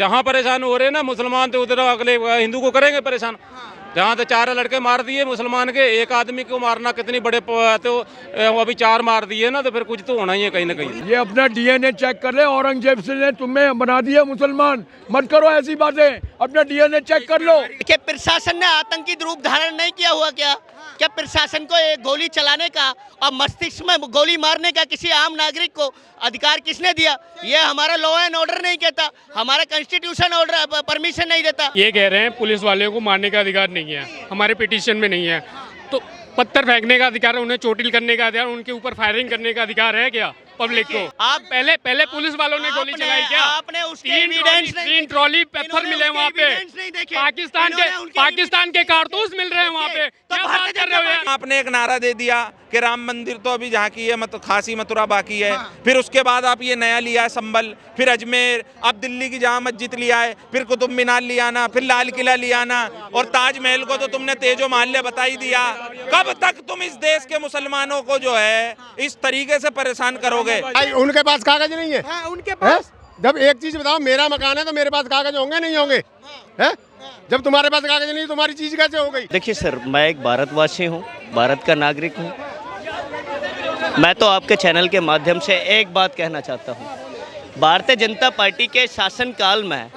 जहाँ परेशान हो रहे हैं ना मुसलमान, तो उधर अगले हिंदू को करेंगे परेशान। जहाँ तो 4 लड़के मार दिए मुसलमान के, एक आदमी को मारना कितनी बड़े तो अभी 4 मार दिए ना, तो फिर कुछ तो होना ही है कहीं ना कहीं। ये अपना डीएनए चेक कर ले। औरंगजेब से ने तुम्हें बना दिया मुसलमान, मत करो ऐसी बातें, अपना डीएनए चेक कर लो। क्या प्रशासन ने आतंकी रूप धारण नहीं किया हुआ? क्या प्रशासन को एक गोली चलाने का और मस्तिष्क में गोली मारने का किसी आम नागरिक को अधिकार किसने दिया? ये हमारा लॉ एंड ऑर्डर नहीं कहता, हमारा कॉन्स्टिट्यूशन ऑर्डर परमिशन नहीं देता। ये कह रहे हैं पुलिस वालों को मारने का अधिकार नहीं है, हमारे पिटीशन में नहीं है। तो पत्थर फेंकने का अधिकार है, उन्हें चोटिल करने का अधिकार, उनके ऊपर फायरिंग करने का अधिकार है क्या पब्लिक को? आप पहले पुलिस वालों ने गोली चलाई क्या? आपने उसके तीन ट्रॉली पत्थर मिले वहाँ पे, पाकिस्तान के कारतूस मिल रहे हैं वहाँ पे। क्या बात कर रहे हो? आपने एक नारा दे दिया कि राम मंदिर तो अभी जहाँ की है खासी मथुरा बाकी है, फिर उसके बाद आप ये नया लिया है संभल, फिर अजमेर, अब दिल्ली की जामा मस्जिद लिया है, फिर कुतुब मीनार लिया आना, फिर लाल किला लिया आना, और ताजमहल को तो तुमने तेजो महल्ले बता ही दिया। कब तक तुम इस देश के मुसलमानों को जो है इस तरीके से परेशान करोगे? उनके पास कागज नहीं है। हाँ, उनके पास जब एक चीज बताओ, मेरा मकान है तो मेरे पास कागज होंगे नहीं होंगे? है जब तुम्हारे पास कागज नहीं, तुम्हारी चीज कैसे हो गई? देखिए सर, मैं एक भारतवासी हूँ, भारत का नागरिक हूँ। मैं तो आपके चैनल के माध्यम से एक बात कहना चाहता हूँ, भारतीय जनता पार्टी के शासनकाल में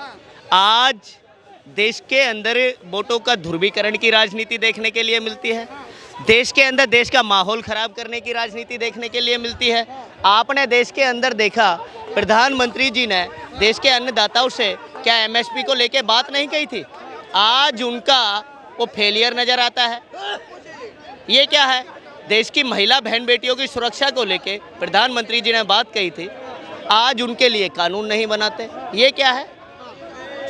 आज देश के अंदर वोटों का ध्रुवीकरण की राजनीति देखने के लिए मिलती है, देश के अंदर देश का माहौल खराब करने की राजनीति देखने के लिए मिलती है। आपने देश के अंदर देखा, प्रधानमंत्री जी ने देश के अन्नदाताओं से क्या एमएसपी को लेके बात नहीं कही थी? आज उनका वो फेलियर नज़र आता है। ये क्या है? देश की महिला बहन बेटियों की सुरक्षा को लेके प्रधानमंत्री जी ने बात कही थी, आज उनके लिए कानून नहीं बनाते। ये क्या है?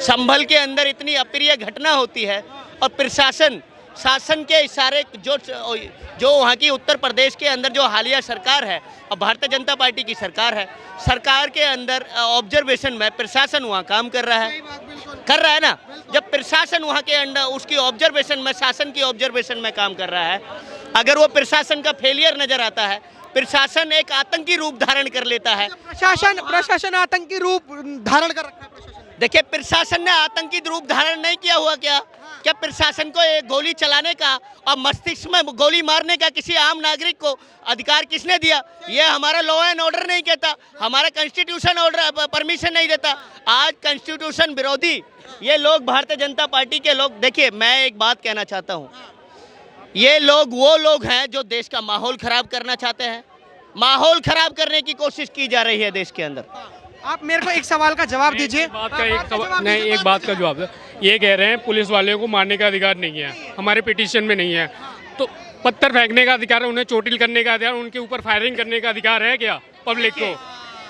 संभल के अंदर इतनी अप्रिय घटना होती है और प्रशासन शासन के इशारे जो वहाँ की उत्तर प्रदेश के अंदर जो हालिया सरकार है और भारतीय जनता पार्टी की सरकार है, सरकार के अंदर ऑब्जर्वेशन में प्रशासन वहाँ काम कर रहा है ना। जब प्रशासन वहाँ के अंदर उसकी ऑब्जर्वेशन में, शासन की ऑब्जर्वेशन में काम कर रहा है, अगर वो प्रशासन का फेलियर नजर आता है, प्रशासन एक आतंकी रूप धारण कर लेता है। प्रशासन आतंकी रूप धारण कर रखा है। देखिए, प्रशासन ने आतंकी रूप धारण नहीं किया हुआ? क्या प्रशासन को एक गोली चलाने का और मस्तिष्क में गोली मारने का किसी आम नागरिक को अधिकार किसने दिया? ये हमारा लॉ एंड ऑर्डर नहीं कहता, हमारा कॉन्स्टिट्यूशन ऑर्डर परमिशन नहीं देता। आज कॉन्स्टिट्यूशन विरोधी ये लोग, भारतीय जनता पार्टी के लोग, देखिए मैं एक बात कहना चाहता हूँ, ये लोग वो लोग हैं जो देश का माहौल खराब करना चाहते हैं। माहौल खराब करने की कोशिश की जा रही है देश के अंदर। आप मेरे को एक सवाल का जवाब दीजिए। एक बात का जवाब। ये कह रहे हैं पुलिस वालों को मारने का अधिकार नहीं है, हमारे पिटीशन में नहीं है। तो पत्थर फेंकने का अधिकार है, उन्हें चोटिल करने का अधिकार, उनके ऊपर फायरिंग करने का अधिकार है क्या पब्लिक को?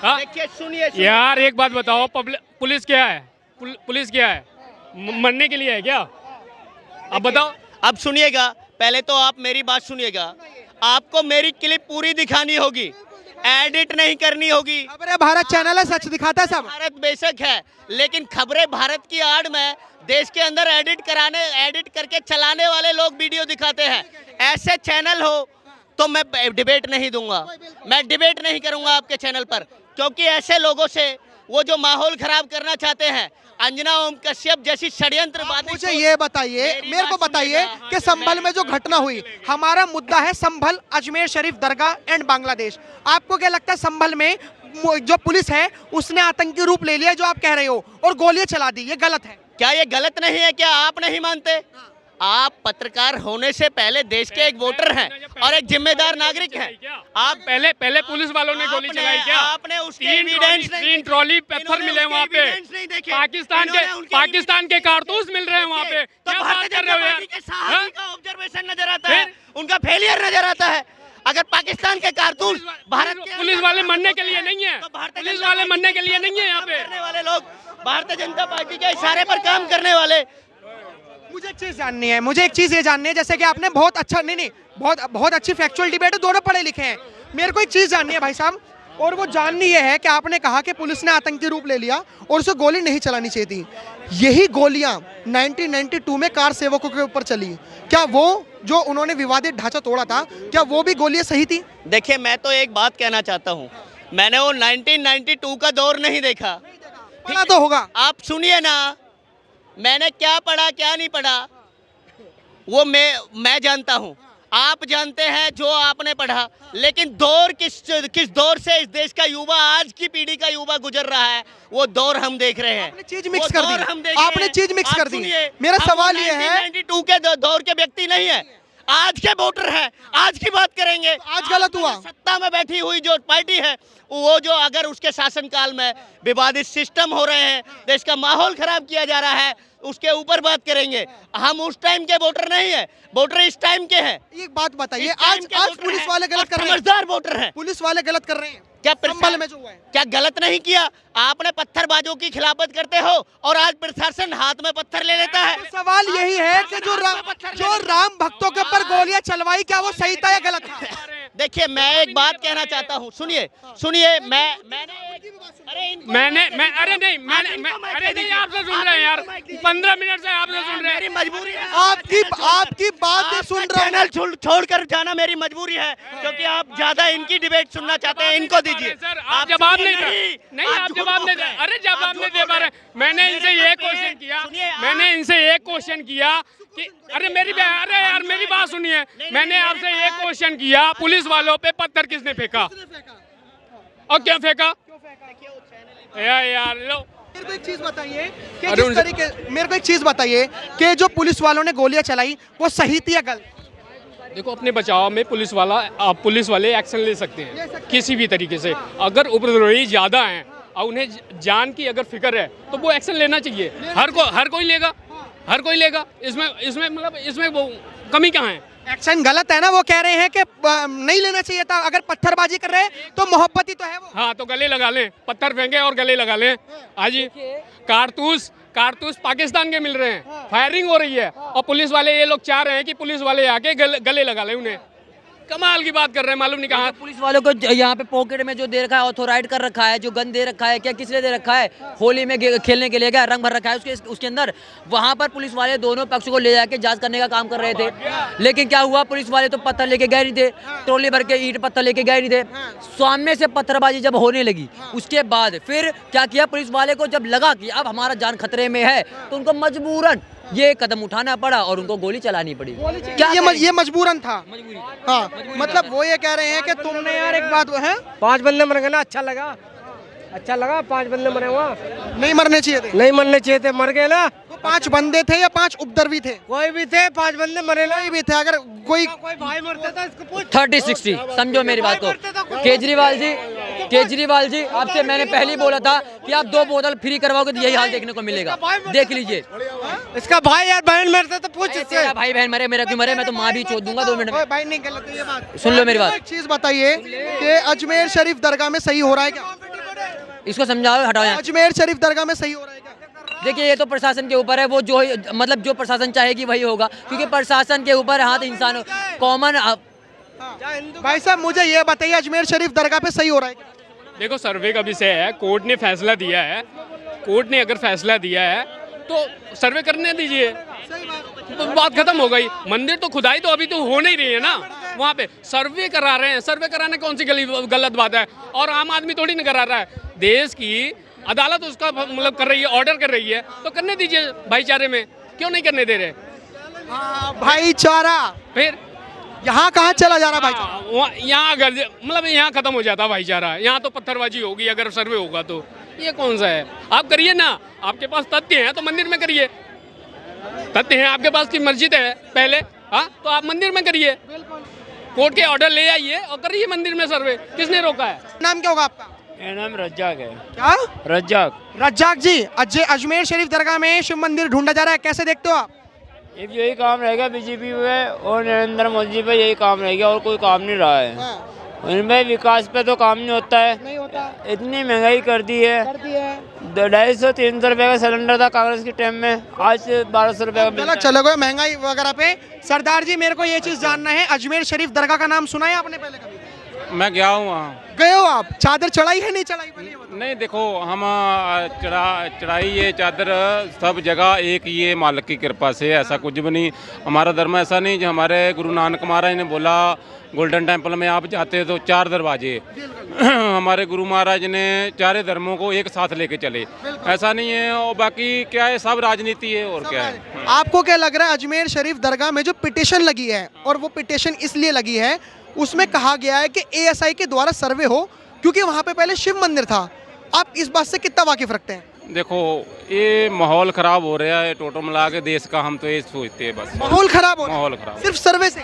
हाँ सुनिए यार, एक बात बताओ, पुलिस क्या है? पुलिस क्या है? मरने के लिए है क्या? अब बताओ। अब सुनिएगा, पहले तो आप मेरी बात सुनिएगा। आपको मेरी क्लिप पूरी दिखानी होगी, एडिट नहीं करनी होगी। खबरें भारत चैनल है, सच दिखाता है सब। भारत बेशक है, लेकिन खबरें भारत की आड़ में देश के अंदर एडिट करके चलाने वाले लोग वीडियो दिखाते हैं। ऐसे चैनल हो तो मैं डिबेट नहीं दूंगा, मैं डिबेट नहीं करूंगा आपके चैनल पर, क्योंकि ऐसे लोगों से वो जो माहौल खराब करना चाहते हैं, अंजना ओम कश्यप जैसी षड्यंत्रवादी। मुझे ये बताइए, मेरे को बताइए कि संभल में जो घटना हुई, हमारा मुद्दा है संभल, अजमेर शरीफ दरगाह एंड बांग्लादेश। आपको क्या लगता है संभल में जो पुलिस है उसने आतंकी रूप ले लिया जो आप कह रहे हो और गोलियां चला दी? ये गलत है क्या? ये गलत नहीं है क्या? आप नहीं मानते? आप पत्रकार होने से पहले देश के एक वोटर हैं और एक जिम्मेदार नागरिक हैं। आप पहले पुलिस वालों ने गोली चलाई क्या? आपने उसके तीन ट्रॉली पत्थर मिले वहाँ पे, पाकिस्तान के कारतूस मिल रहे हैं वहाँ पे। तो क्या बात कर रहे हो यार? का ऑब्जर्वेशन नजर आता है, उनका फेलियर नजर आता है। अगर पाकिस्तान के कारतूस भारत के पुलिस वाले मरने के लिए नहीं है, पुलिस वाले मरने के लिए नहीं है। यहाँ पे करने वाले लोग, भारतीय जनता पार्टी के इशारे पर काम करने वाले। मुझे एक चीज जाननी है, मुझे एक चीज ये जाननी है, जैसे कि आपने बहुत अच्छा बहुत अच्छी फैक्चुअल डिबेट है, दोनों पढ़े लिखे हैं। मेरे को एक चीज जाननी है भाई साहब, और वो जाननी ये है कि आपने कहा कि पुलिस ने आतंकी रूप ले लिया और उसे गोली नहीं चलानी चाहिए थी। यही गोलियां 1992 में कार सेवकों के ऊपर चली, क्या वो जो उन्होंने विवादित ढांचा तोड़ा था, क्या वो भी गोलियां सही थी? देखिए, मैं तो एक बात कहना चाहता हूँ, मैंने वो 1992 का दौर नहीं देखा, पढ़ा तो होगा। आप सुनिए ना, मैंने क्या पढ़ा क्या नहीं पढ़ा वो मैं जानता हूँ, आप जानते हैं जो आपने पढ़ा, लेकिन दौर किस दौर से इस देश का युवा, आज की पीढ़ी का युवा गुजर रहा है, वो दौर हम देख रहे हैं। आपने चीज मिक्स वो कर दौर दी। हम देख रहे आपने हैं। चीज मिक्स आप कर दी। सुनिए, मेरा हम सवाल ये है 1992 के दौर के व्यक्ति नहीं है, आज के वोटर हैं, आज की बात करेंगे। आज गलत हुआ। सत्ता में बैठी हुई जो पार्टी है, वो जो अगर उसके शासनकाल में विवादित सिस्टम हो रहे हैं, देश का माहौल खराब किया जा रहा है, उसके ऊपर बात करेंगे। हम उस टाइम के वोटर नहीं है, वोटर इस टाइम के हैं। एक बात बताइए, इस टाइम आज के आज वोटर पुलिस हैं, वाले गलत और कर रहे हैं। समझदार वोटर हैं। पुलिस वाले गलत कर रहे हैं। क्या संभल में जो हुआ है। क्या गलत नहीं किया? आपने पत्थरबाजों की खिलाफत करते हो और आज प्रशासन हाथ में पत्थर ले लेता है। तो सवाल यही है कि जो राम भक्तों के ऊपर गोलियां चलवाई, क्या वो सही था या गलत था? देखिए, मैं एक बात कहना चाहता हूँ, सुनिए, अरे नहीं, आपसे सुन रहे हैं यार, 15 मिनट से आपसे सुन रहे हैं। मेरी मजबूरी है। आपकी बात नहीं सुन रहा हूं। चैनल छोड़कर जाना मेरी मजबूरी है, क्योंकि आप ज्यादा इनकी डिबेट सुनना चाहते हैं, इनको दीजिए। सर आप जवाब नहीं दे, आप जवाब नहीं दे, अरे जवाब नहीं दे पा रहे। मैंने इनसे ये क्वेश्चन किया, कि अरे यार मेरी बात सुनिए, मैंने आपसे ये क्वेश्चन किया, पुलिस वालों पे पत्थर किसने फेंका और क्यों फेंका? यार लो, मेरे को एक चीज बताइए कि जिस तरीके, मेरे को एक चीज बताइए कि जो पुलिस वालों ने गोलियां चलाई वो सही थी या गलत? देखो, अपने बचाव में पुलिस वाले एक्शन ले सकते हैं किसी भी तरीके से। अगर उपद्रवी ज्यादा हैं और उन्हें जान की अगर फिक्र है तो वो एक्शन लेना चाहिए। हर कोई लेगा। इसमें वो कमी कहाँ है? एक्शन गलत है ना, वो कह रहे हैं कि नहीं लेना चाहिए था। अगर पत्थरबाजी कर रहे हैं तो मोहब्बत ही तो है वो। हाँ, तो गले लगा लें, पत्थर फेंके और गले लगा लें। आज कारतूस पाकिस्तान के मिल रहे हैं, फायरिंग हो रही है और पुलिस वाले, ये लोग चाह रहे हैं कि पुलिस वाले आके गले लगा लें उन्हें। कमाल की बात कर रहे हैं, मालूम नहीं कहाँ। पुलिस वालों को यहाँ पे पॉकेट में जो दे रखा है, ऑथोराइज कर रखा है, जो गन दे रखा है, क्या किस लिए दे रखा है? होली में खेलने के लिए क्या रंग भर रखा है उसके अंदर। वहाँ पर पुलिस वाले दोनों पक्ष को ले जाके जांच करने का काम कर रहे थे, लेकिन क्या हुआ, पुलिस वाले तो पत्थर लेके गए नहीं थे, ट्रॉली भर के ईंट पत्थर लेके गए नहीं थे। सामने से पत्थरबाजी जब होने लगी, उसके बाद फिर क्या किया, पुलिस वाले को जब लगा कि अब हमारा जान खतरे में है, तो उनको मजबूरन ये कदम उठाना पड़ा और उनको गोली चलानी पड़ी। क्या ये मजबूरन था? हाँ, मतलब वो ये कह रहे हैं कि तुमने यार एक बात है, 5 बंदे मर गए ना, अच्छा लगा 5 बंदे मरे वहाँ। नहीं मरने चाहिए थे। नहीं मरने चाहिए थे, मर गए ना। तो 5 बंदे थे या 5 उपद्रवी थे? कोई भी थे, 5 बंदे मरे ना। कोई भी थे। अगर कोई भाई मरता था, इसको पूछ। 30-60 समझो मेरी बात को। केजरीवाल जी आपसे मैंने पहले ही बोला था कि आप 2 बोतल फ्री करवाओगे तो यही हाल देखने को मिलेगा। देख लीजिए, इसका भाई यार बहन मरता तो पूछ इससे। तेरा भाई बहन मरे, मेरा क्यों मरे? मैं तो माँ भी चोद दूंगा 2 मिनट में। भाई नहीं, गलत है ये बात। सुन लो मेरी बात। एक चीज बताइए कि अजमेर शरीफ दरगाह में सही हो रहा है क्या? इसको समझाओ, हटाओ यहाँ। अजमेर शरीफ दरगाह में सही हो रहा है क्या? देखिए, ये तो प्रशासन के ऊपर है, वो जो प्रशासन चाहेगी वही होगा, क्योंकि प्रशासन के ऊपर हाथ इंसान कॉमन। भाई साहब, मुझे ये बताइए, अजमेर शरीफ दरगाह पे सही हो रहा है क्या? देखो, सर्वे का विषय है, कोर्ट ने फैसला दिया है, कोर्ट ने अगर फैसला दिया है तो सर्वे करने दीजिए, तो बात खत्म हो गई। मंदिर तो खुदाई तो अभी तो हो नहीं रही है ना, वहाँ पे सर्वे करा रहे हैं। सर्वे कराने कौन सी गलत बात है? और आम आदमी थोड़ी नहीं करा रहा है, देश की अदालत उसका मतलब कर रही है, ऑर्डर कर रही है, तो करने दीजिए भाईचारे में। क्यों नहीं करने दे रहे? भाईचारा फिर यहाँ कहाँ चला जा रहा भाईचारा? यहाँ अगर मतलब यहाँ खत्म हो जाता भाईचारा, यहाँ तो पत्थरबाजी होगी अगर सर्वे होगा तो। ये कौन सा है? आप करिए ना, आपके पास तथ्य हैं तो मंदिर में करिए। तथ्य हैं आपके पास की मस्जिद है पहले, हाँ, तो आप मंदिर में करिए, कोर्ट के ऑर्डर ले आइए और करिए मंदिर में सर्वे। किसने रोका है? नाम क्या होगा आपका? मेरा नाम रज्जाक है। क्या? रज्जाक जी। अजमेर शरीफ दरगाह में शिव मंदिर ढूंढा जा रहा है, कैसे देखते हो आप? यही काम रहेगा बीजेपी में और नरेंद्र मोदी पे, यही काम रहेगा और कोई काम नहीं रहा है। उनमें विकास पे तो काम नहीं होता है, नहीं होता। इतनी महंगाई कर दी है। 250-300 रुपये का सिलेंडर था कांग्रेस के टाइम में, आज 1200 रुपये का मिलता है। चलो गए महंगाई वगैरह पे। सरदार जी, मेरे को ये चीज जानना है, अजमेर शरीफ दरगाह का नाम सुना है आपने पहले कभी? मैं गया हूँ वहाँ। गए हो आप? चादर चढ़ाई है नहीं चढ़ाई? पहले ये बताओ। नहीं, देखो, हम चढ़ाई ये चादर सब जगह एक ही है, मालिक की कृपा से, ऐसा कुछ भी नहीं। हमारा धर्म ऐसा नहीं। जो हमारे गुरु नानक महाराज ने बोला, गोल्डन टेम्पल में आप जाते हो तो 4 दरवाजे हमारे गुरु महाराज ने चारे धर्मों को एक साथ लेके चले, ऐसा नहीं है। और बाकी क्या है, सब राजनीति है और क्या है। आपको क्या लग रहा है अजमेर शरीफ दरगाह में जो पिटीशन लगी है, और वो पिटीशन इसलिए लगी है, उसमें कहा गया है कि एएसआई के द्वारा सर्वे हो, क्योंकि वहाँ पे पहले शिव मंदिर था। आप इस बात से कितना वाकिफ रखते हैं? देखो, ये माहौल खराब हो रहा है टोटल मिला के देश का, हम तो ये सोचते हैं बस। माहौल खराब हो रहा है? माहौल खराब सिर्फ सर्वे से?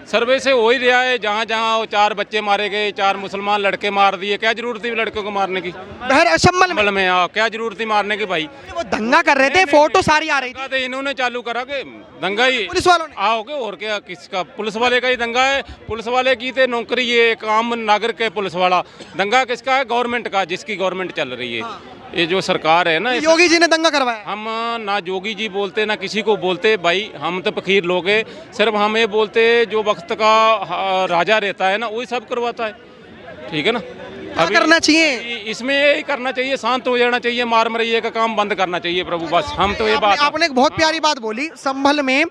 सर्वे से हो ही रहा है। जहाँ जहाँ वो 4 बच्चे मारे गए, 4 मुसलमान लड़के मार दिए, क्या जरूरत थी लड़कों को मारने की? संभल में क्या जरूरत थी मारने की भाई? वो दंगा कर रहे थे, फोटो सारी आ रही थी। इन्होंने चालू करा के दंगा ही पुलिस वालों ने। आओगे और क्या, किसका? पुलिस वाले का ही दंगा है। पुलिस वाले की थे नौकरी, ये एक आम नागरिक है पुलिस वाला। दंगा किसका है? गवर्नमेंट का, जिसकी गवर्नमेंट चल रही है। ये जो सरकार है ना, योगी जी ने दंगा करवाया। हम ना योगी जी बोलते ना किसी को बोलते भाई, हम तो फकीर लोग हैं। सिर्फ हम ये बोलते जो वक्त का राजा रहता है ना, वही सब करवाता है, ठीक है ना। क्या करना चाहिए इसमें? यही करना चाहिए, शांत हो जाना चाहिए, मार मरिए का काम बंद करना चाहिए प्रभु, बस। हम तो ये बात, आपने एक बहुत प्यारी बात बोली, संभल में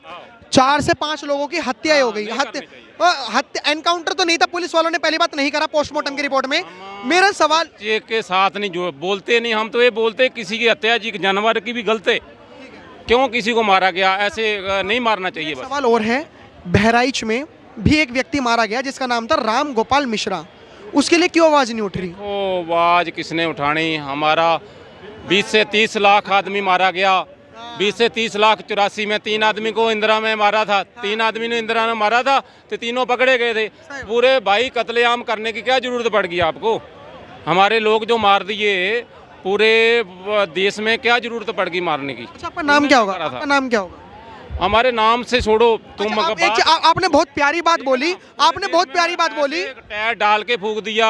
4 से 5 लोगों की हत्या हो गई। हत्या एनकाउंटर तो नहीं था, पुलिस वालों ने पहली बात नहीं करा पोस्टमार्टम की रिपोर्ट में। मेरा सवाल के साथ नहीं जो बोलते नहीं, हम तो ये बोलते किसी की हत्या जी जानवर की भी गलत है, क्यों किसी को मारा गया? ऐसे नहीं मारना चाहिए। बस सवाल और है, बहराइच में भी एक व्यक्ति मारा गया जिसका नाम था राम गोपाल मिश्रा, उसके लिए क्यों आवाज नहीं उठ रही? वो आवाज किसने उठानी? हमारा 20 से 30 लाख आदमी मारा गया। 20 से 30 लाख 84 में 3 आदमी को इंदिरा में मारा था, 3 आदमी ने इंदिरा में मारा था, तो तीनों पकड़े गए थे। पूरे भाई कत्लेआम करने की क्या जरूरत पड़ गई आपको? हमारे लोग जो मार दिए, पूरे देश में क्या जरूरत पड़ गई मारने की? अच्छा, आपका नाम क्या होगा? आपका नाम क्या होगा? हमारे नाम से छोड़ो तुम। आपने बहुत प्यारी बात बोली, आपने बहुत प्यारी बात बोली। टायर डाल के फूंक दिया,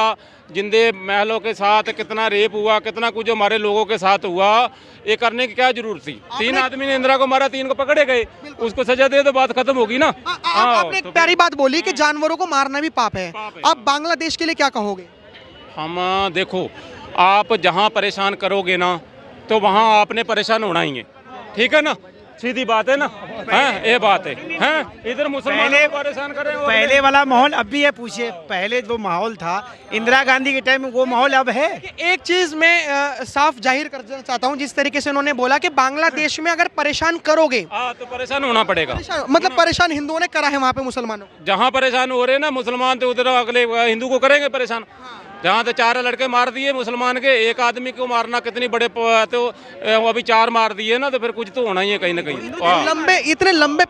जिंदे महलों के साथ कितना रेप हुआ, कितना कुछ हमारे लोगों के साथ हुआ, ये करने की क्या जरूरत थी? 3 आदमी ने इंदिरा को मारा, 3 को पकड़े गए, उसको सजा दे तो बात खत्म होगी ना। आपने एक प्यारी बात बोली कि जानवरों को मारना भी पाप है। आप बांग्लादेश के लिए क्या कहोगे? हम देखो, आप जहाँ परेशान करोगे ना, तो वहाँ आपने परेशान होना ही है, ठीक है ना। सीधी बात है ना, ये बात है। इधर मुसलमान परेशान करें। पहले वाला माहौल अब भी है, पूछिए। पहले जो माहौल था इंदिरा गांधी के टाइम में, वो माहौल अब है। एक चीज मैं साफ जाहिर करना चाहता हूँ, जिस तरीके से उन्होंने बोला कि बांग्लादेश में अगर परेशान करोगे तो परेशान होना पड़ेगा। मतलब परेशान हिंदुओं ने करा है वहाँ पे मुसलमानों को। जहाँ परेशान हो रहे हैं ना मुसलमान, तो उधर अगले हिंदू को करेंगे परेशान। जहाँ तो 4 लड़के मार दिए मुसलमान के, एक आदमी को मारना कितनी बड़े, तो अभी 4 मार दिए ना, तो फिर कुछ तो होना ही है कहीं ना कहीं। इतने लंबे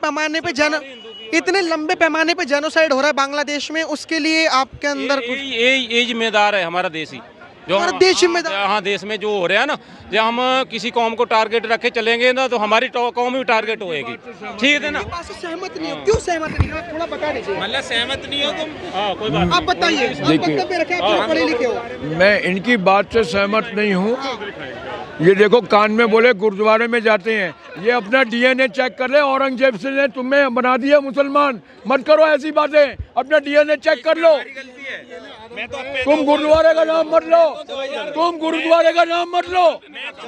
पैमाने पे जेनोसाइड हो रहा है बांग्लादेश में, उसके लिए आपके अंदर ये जिम्मेदार है हमारा देश ही, जो हमारा देश जिम्मेदार। हाँ, देश में जो हो रहा है ना, जब हम किसी कौम को टारगेट रखे चलेंगे ना, तो हमारी कौम भी टारगेट होएगी, ठीक है ना। सहमत नहीं हो? क्यों सहमत नहीं हो? आप थोड़ा बता दीजिए। मतलब सहमत नहीं हो तुम? कोई बात। आप बताइए, आप पढ़े लिखे हो। मैं इनकी बात से सहमत नहीं हूँ। ये देखो, कान में बोले गुरुद्वारे में जाते हैं, ये अपना डीएनए चेक कर ले। औरंगजेब से ने तुम्हें बना दिया मुसलमान, मत करो ऐसी बातें, अपना डीएनए चेक कर लो। तुम गुरुद्वारे का नाम मत लो, तुम गुरुद्वारे का नाम मत लो।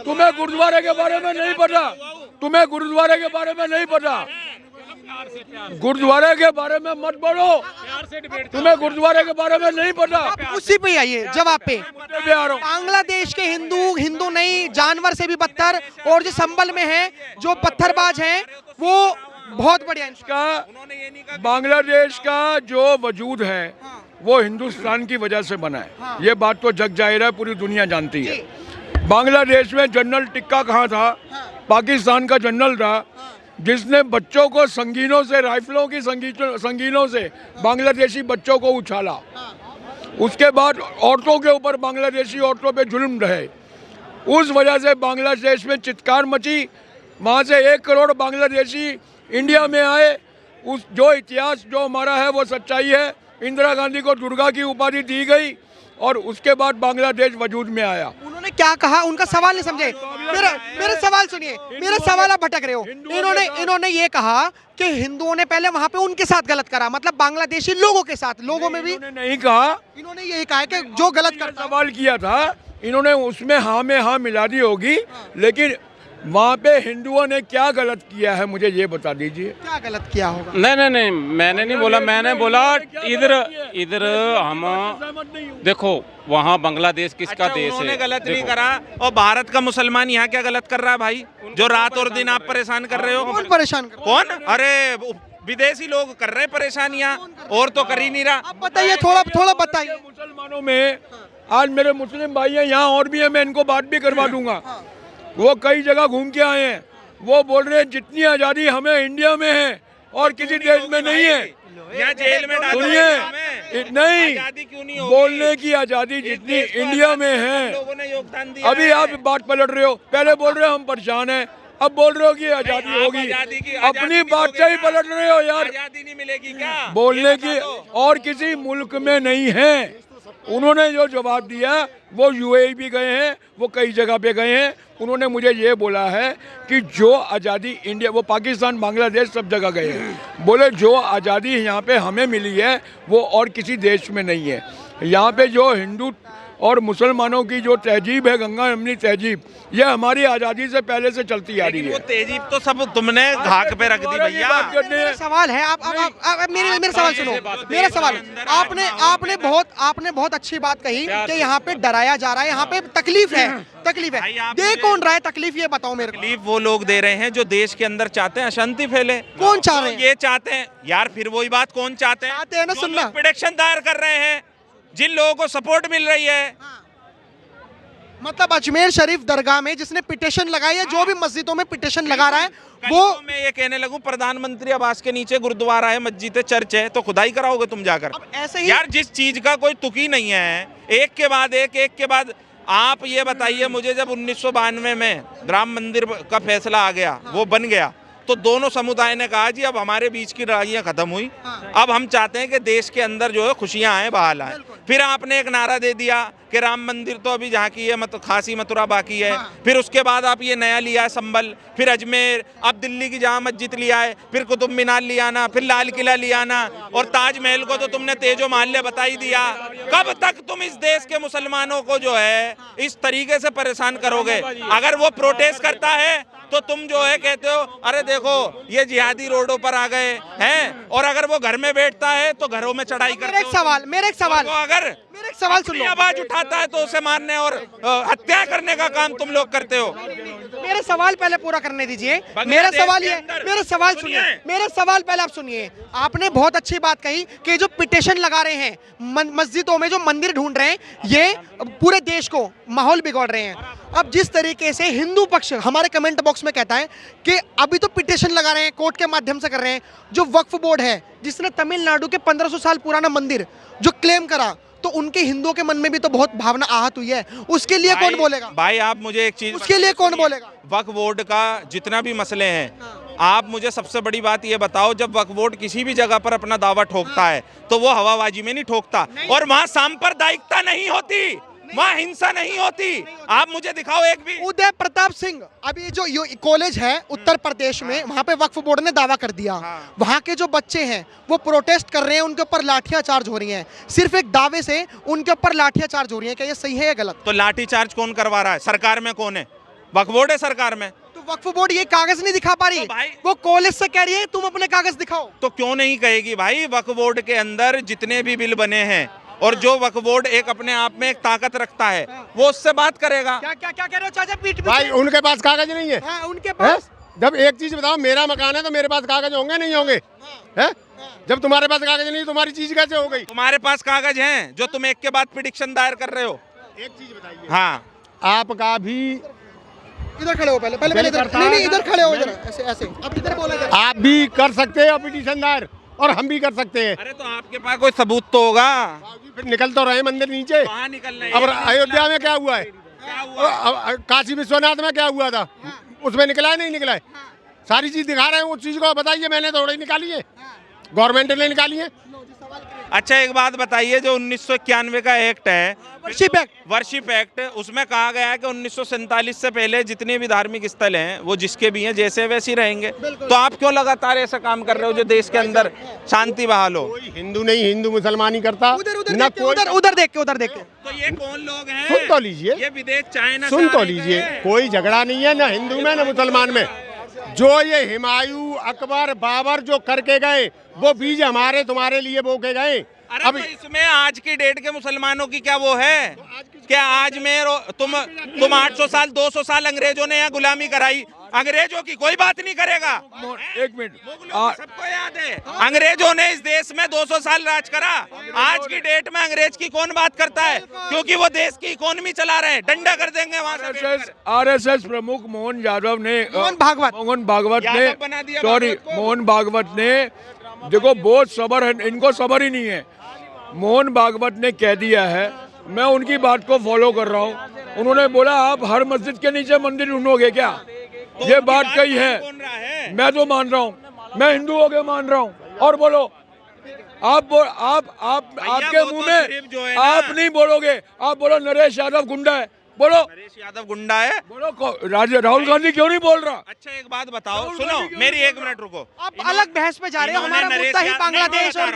तुम्हें गुरुद्वारे के बारे में नहीं पता, तुम्हें गुरुद्वारे के बारे में नहीं पता, गुरुद्वारे के बारे में मत बोलो, तुम्हें गुरुद्वारे के बारे में नहीं पता। उसी पे आइए जवाब पे। बांग्लादेश के हिंदू नहीं, जानवर से भी बदतर, और जो संभल में है जो पत्थरबाज हैं, वो बहुत बढ़िया। इसका बांग्लादेश का जो वजूद है वो हिंदुस्तान की वजह से बना है, ये बात तो जग जाहिर है, पूरी दुनिया जानती है। बांग्लादेश में जनरल टिक्का कहाँ था? पाकिस्तान का जनरल था, जिसने बच्चों को संगीनों से, राइफलों की संगीनों से बांग्लादेशी बच्चों को उछाला। उसके बाद औरतों के ऊपर बांग्लादेशी औरतों पे जुल्म रहे, उस वजह से बांग्लादेश में चित्कार मची। वहाँ से 1 करोड़ बांग्लादेशी इंडिया में आए। उस जो इतिहास जो हमारा है वो सच्चाई है। इंदिरा गांधी को दुर्गा की उपाधि दी गई और उसके बाद बांग्लादेश वजूद में आया। उन्होंने क्या कहा? उनका सवाल नहीं समझे। मेरा सवाल सुनिए, मेरा सवाल आप भटक रहे हो। इन्होंने ये कहा कि हिंदुओं ने पहले वहाँ पे उनके साथ गलत करा, मतलब बांग्लादेशी लोगों के साथ, लोगों में भी नहीं कहा। इन्होंने यही कहा कि जो गलत कर सवाल किया था इन्होंने, उसमें हाँ में हाँ मिला दी होगी, लेकिन वहाँ पे हिंदुओं ने क्या गलत किया है मुझे ये बता दीजिए। क्या गलत किया होगा? नहीं, मैंने नहीं बोला। मैंने बोला इधर हम देखो, वहाँ बांग्लादेश किसका देश उन्होंने है? गलत नहीं करा, और भारत का मुसलमान यहाँ क्या गलत कर रहा है भाई, जो रात और दिन आप परेशान कर रहे हो? कौन परेशान कर? कौन? अरे विदेशी लोग कर रहे हैं परेशानियां, और तो कर ही नहीं रहा। आप बताइए, थोड़ा बताइए। मुसलमानों में आज मेरे मुस्लिम भाई हैं, यहाँ और भी है, मैं इनको बात भी करवा दूंगा। वो कई जगह घूम के आए हैं, वो बोल रहे हैं जितनी आज़ादी हमें इंडिया में है और किसी देश में नहीं है। यहाँ जेल में सुनिए, नहीं, बोलने की आज़ादी जितनी इंडिया में है, लोगों ने योगदान दिया। अभी आप बात पलट रहे हो। पहले बोल रहे हो हम परेशान हैं, अब बोल रहे हो कि आज़ादी होगी। अपनी बात से ही पलट रहे हो यार। आजादी नहीं मिलेगी क्या? बोलने की और किसी मुल्क में नहीं है। उन्होंने जो जवाब दिया, वो यूएई भी गए हैं, वो कई जगह पे गए हैं। उन्होंने मुझे ये बोला है कि जो आज़ादी इंडिया, वो पाकिस्तान, बांग्लादेश सब जगह गए हैं, बोले जो आज़ादी यहाँ पे हमें मिली है वो और किसी देश में नहीं है। यहाँ पे जो हिंदू और मुसलमानों की जो तहजीब है, गंगा यमुनी तहजीब, ये हमारी आज़ादी से पहले से चलती आ रही है। वो तहजीब तो सब तुमने घाक पे रख दी भैया। मेरा सवाल है, आप मेरे सवाल सुनो। मेरा सवाल, आपने बहुत अच्छी बात कही कि यहाँ पे डराया जा रहा है, यहाँ पे तकलीफ है। दे कौन रहा है तकलीफ, ये बताओ मेरे को। तकलीफ वो लोग दे रहे हैं जो देश के अंदर चाहते हैं अशांति फैले। कौन चाह रहे हैं? ये चाहते हैं यार, फिर वही बात, कौन चाहते हैं ना सुनना। पिटीशन दायर कर रहे हैं, जिन लोगों को सपोर्ट मिल रही है। मतलब अजमेर शरीफ दरगाह में जिसने पिटीशन लगाई है, जो भी मस्जिदों में पिटीशन लगा रहा है, वो मैं ये कहने लगूं, प्रधानमंत्री आवास के नीचे गुरुद्वारा है, मस्जिद है, चर्च है, तो खुदाई कराओगे तुम जाकर? ऐसे ही यार, जिस चीज का कोई तुक ही नहीं है, एक के बाद आप ये बताइए मुझे, जब 1992 में राम मंदिर का फैसला आ गया, वो बन गया, तो दोनों समुदाय ने कहा जी अब हमारे बीच की लड़ाइयाँ खत्म हुई, अब हम चाहते हैं कि देश के अंदर जो है खुशियाँ आए, बहाल आए। फिर आपने एक नारा दे दिया कि राम मंदिर तो अभी जहाँ की है खासी मथुरा बाकी है। फिर उसके बाद आप ये नया लिया है संबल, फिर अजमेर, अब दिल्ली की जामा मस्जिद लिया है, फिर कुतुब मीनार लिया ना, फिर लाल किला लिया ना, और ताजमहल को तो तुमने तेजो महल्ले बता ही दिया। कब तक तुम इस देश के मुसलमानों को जो है इस तरीके से परेशान करोगे? अगर वो प्रोटेस्ट करता है तो तुम जो है कहते हो अरे देखो ये जिहादी रोडों पर आ गए हैं, और अगर वो घर में बैठता है तो घरों में चढ़ाई करते हो। मेरा एक सवाल अगर सुन लो। आवाज उठाता है तो उसे मारने और हत्या करने का काम तुम लोग करते हो। मेरे सवाल पहले पूरा करने दीजिए। मेरा सवाल ये, मेरा सवाल सुनिए, मेरा सवाल पहले आप सुनिए। आपने बहुत अच्छी बात कही कि जो पिटीशन लगा रहे हैं मस्जिदों में, जो मंदिर ढूंढ रहे हैं, ये पूरे देश को माहौल बिगाड़ रहे हैं। अब जिस तरीके से हिंदू पक्ष हमारे कमेंट बॉक्स में कहता है कि अभी तो पिटीशन लगा रहे हैं, कोर्ट के माध्यम से कर रहे हैं, जो वक्फ बोर्ड है जिसने तमिलनाडु के 1500 साल पुराना मंदिर जो क्लेम करा, तो उनके हिंदुओं के मन में भी तो बहुत भावना आहत हुई है। उसके लिए कौन बोलेगा? भाई आप मुझे एक चीज, उसके लिए कौन बोलेगा? वक्फ बोर्ड का जितना भी मसले हैं, आप मुझे सबसे बड़ी बात ये बताओ, जब वक्फ बोर्ड किसी भी जगह पर अपना दावा ठोकता है तो वो हवाबाजी में नहीं ठोकता, और वहाँ सांप्रदायिकता नहीं होती, वहाँ हिंसा नहीं होती। आप मुझे दिखाओ एक भी। उदय प्रताप सिंह, अभी जो कॉलेज है उत्तर प्रदेश में, वहाँ पे वक्फ बोर्ड ने दावा कर दिया, वहाँ के जो बच्चे हैं वो प्रोटेस्ट कर रहे हैं, उनके ऊपर लाठियां चार्ज हो रही हैं, सिर्फ एक दावे से उनके ऊपर लाठियां चार्ज हो रही हैं। क्या ये सही है या गलत? तो लाठी चार्ज कौन करवा रहा है? सरकार में कौन है? वक्फ बोर्ड है सरकार में। तो वक्फ बोर्ड ये कागज नहीं दिखा पा रही, वो कॉलेज से कह रही है तुम अपने कागज दिखाओ। तो क्यों नहीं कहेगी भाई? वक्फ बोर्ड के अंदर जितने भी बिल बने हैं, और जो वक्फ बोर्ड एक अपने आप में एक ताकत रखता है, वो उससे बात करेगा। क्या कह रहे हो चाचा? पीठ भाई उनके पास कागज नहीं है। हाँ, उनके पास। जब एक चीज बताओ, मेरा मकान है तो मेरे पास कागज होंगे नहीं होंगे? हैं? जब तुम्हारे पास कागज नहीं, तुम्हारी चीज कैसे हो गई? तुम्हारे पास कागज हैं जो तुम एक के बाद पिटीशन दायर कर रहे हो। एक चीज बताइए। हाँ, आपका भी इधर खड़े हो, पहले इधर, नहीं इधर खड़े हो जरा, ऐसे अब इधर बोला जरा। आप भी कर सकते हो पिटीशन दायर, और हम भी कर सकते हैं। अरे तो आपके पास कोई सबूत तो होगा। फिर निकल तो रहे मंदिर नीचे। कहाँ निकल रहे? अब अयोध्या में क्या हुआ है? काशी विश्वनाथ में क्या हुआ था? उसमें निकला है नहीं निकला है? सारी चीज दिखा रहे हैं, उस चीज को बताइए। मैंने थोड़ी निकाली है, गवर्नमेंट ने निकाली है। अच्छा एक बात बताइए, जो 1991 का एक्ट है, वर्शिप एक्ट, उसमें कहा गया है कि 1947 से पहले जितने भी धार्मिक स्थल हैं वो जिसके भी हैं जैसे वैसे ही रहेंगे। तो आप क्यों लगातार ऐसा काम कर रहे हो जो देश के अंदर शांति बहाल हो? कोई हिंदू नहीं, हिंदू मुसलमान ही करता। उधर देख के तो ये कौन लोग हैं? सुन तो लीजिए, ये विदेश चाइना सुन तो लीजिए, कोई झगड़ा नहीं है ना हिंदू में ना मुसलमान में। जो ये हुमायूं, अकबर, बाबर जो करके गए वो बीज हमारे तुम्हारे लिए बो के गए। अरे तो इसमें आज की डेट के मुसलमानों की क्या वो है? क्या आज में तुम 800 साल 200 साल अंग्रेजों ने यहाँ गुलामी कराई, अंग्रेजों की कोई बात नहीं करेगा। एक मिनट, सबको याद है अंग्रेजों ने इस देश में 200 साल राज करा। आज की डेट में अंग्रेज की कौन बात करता है? क्योंकि वो देश की इकोनॉमी चला रहे हैं, डंडा कर देंगे वहाँ से। आरएसएस प्रमुख मोहन भागवत ने देखो बहुत सबर है, इनको सबर ही नहीं है। मोहन भागवत ने कह दिया है, मैं उनकी बात को फॉलो कर रहा हूँ। उन्होंने बोला आप हर मस्जिद के नीचे मंदिर ढूंढोगे क्या? तो ये बात कही है, मैं तो मान रहा हूँ, मैं हिंदू हो के मान रहा हूँ। और बोलो आपके मुंह में आप नहीं बोलोगे, आप बोलो नरेश यादव गुंडा है, बोलो नरेश यादव गुंडा है, बोलो राहुल गांधी क्यों नहीं बोल रहा? अच्छा एक बात बताओ, सुनो मेरी 1 मिनट रुको। आप अलग बहस पे जा रहे हो, हमारा मुद्दा ही बांग्लादेश और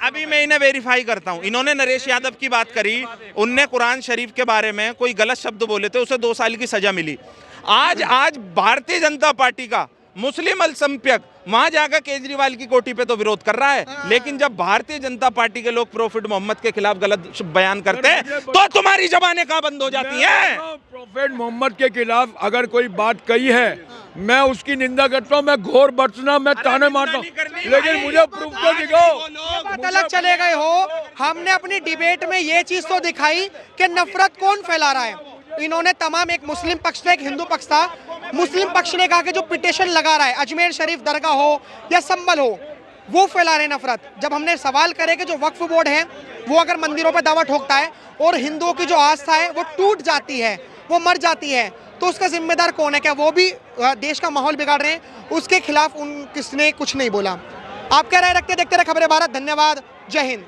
अभी मैं इन्हें वेरीफाई करता हूँ। इन्होंने नरेश यादव की बात करी, उनने कुरान शरीफ के बारे में कोई गलत शब्द बोले थे, उसे 2 साल की सजा मिली। आज भारतीय जनता पार्टी का मुस्लिम अल्पसंख्यक वहां जाकर केजरीवाल की कोठी पे तो विरोध कर रहा है, लेकिन जब भारतीय जनता पार्टी के लोग प्रोफेट मोहम्मद के खिलाफ गलत बयान करते हैं तो तुम्हारी जबानें कहाँ बंद हो जाती हैं? प्रोफेट मोहम्मद के खिलाफ अगर कोई बात कही है, मैं उसकी निंदा करता हूँ, मैं घोर बरसना, मैं ताने मारता हूँ, लेकिन मुझे प्रूफ तो दिखाओ। बात अलग चले गए हो। हमने अपनी डिबेट में ये चीज तो दिखाई कि नफरत कौन फैला रहा है। इन्होंने तमाम, एक मुस्लिम पक्ष था, एक हिंदू पक्ष था। मुस्लिम पक्ष ने कहा कि जो पिटीशन लगा रहा है अजमेर शरीफ दरगाह हो या संबल हो, वो फैला रहे नफरत। जब हमने सवाल करे कि जो वक्फ बोर्ड है वो अगर मंदिरों पर दावा ठोकता है और हिंदुओं की जो आस्था है वो टूट जाती है, वो मर जाती है, तो उसका जिम्मेदार कौन है? क्या वो भी देश का माहौल बिगाड़ रहे हैं? उसके खिलाफ किसने कुछ नहीं बोला। आप क्या राय रखते? देखते रहे खबरें भारत। धन्यवाद, जय हिंद।